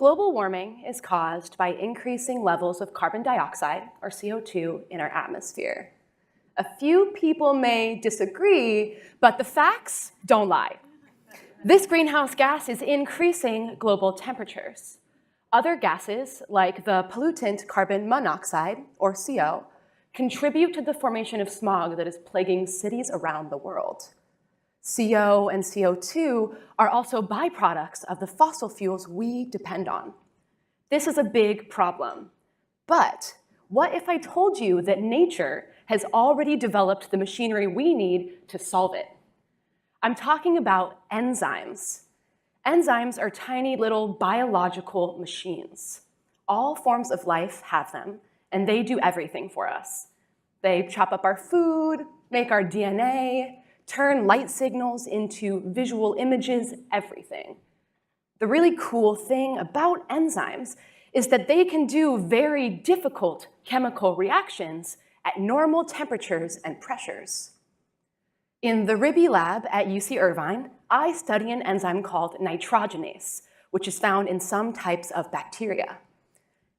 Global warming is caused by increasing levels of carbon dioxide, or CO2, in our atmosphere. A few people may disagree, but the facts don't lie. This greenhouse gas is increasing global temperatures. Other gases, like the pollutant carbon monoxide, or CO, contribute to the formation of smog that is plaguing cities around the world. CO and CO2 are also byproducts of the fossil fuels we depend on. This is a big problem. But what if I told you that nature has already developed the machinery we need to solve it? I'm talking about enzymes. Enzymes are tiny little biological machines. All forms of life have them, and they do everything for us. They chop up our food, make our DNA, turn light signals into visual images, everything. The really cool thing about enzymes is that they can do very difficult chemical reactions at normal temperatures and pressures. In the Ribby lab at UC Irvine, I study an enzyme called nitrogenase, which is found in some types of bacteria.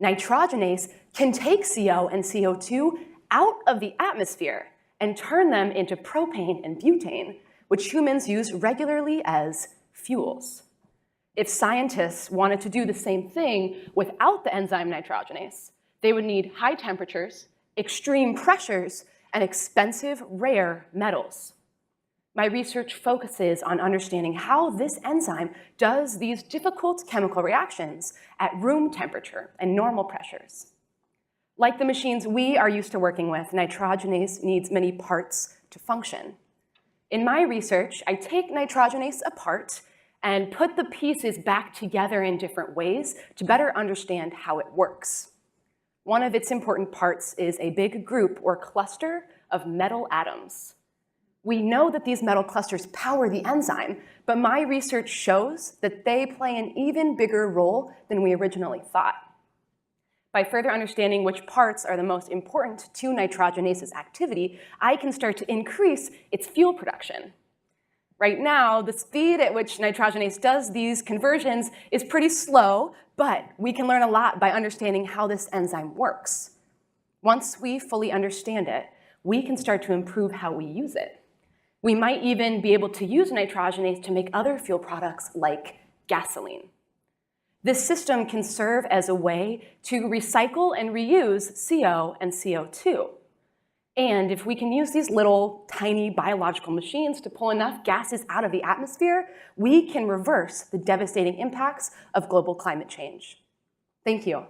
Nitrogenase can take CO and CO2 out of the atmosphere and turn them into propane and butane, which humans use regularly as fuels. If scientists wanted to do the same thing without the enzyme nitrogenase, they would need high temperatures, extreme pressures, and expensive rare metals. My research focuses on understanding how this enzyme does these difficult chemical reactions at room temperature and normal pressures. Like the machines we are used to working with, nitrogenase needs many parts to function. In my research, I take nitrogenase apart and put the pieces back together in different ways to better understand how it works. One of its important parts is a big group or cluster of metal atoms. We know that these metal clusters power the enzyme, but my research shows that they play an even bigger role than we originally thought. By further understanding which parts are the most important to nitrogenase's activity, I can start to increase its fuel production. Right now, the speed at which nitrogenase does these conversions is pretty slow, but we can learn a lot by understanding how this enzyme works. Once we fully understand it, we can start to improve how we use it. We might even be able to use nitrogenase to make other fuel products like gasoline. This system can serve as a way to recycle and reuse CO and CO2. And if we can use these little tiny biological machines to pull enough gases out of the atmosphere, we can reverse the devastating impacts of global climate change. Thank you.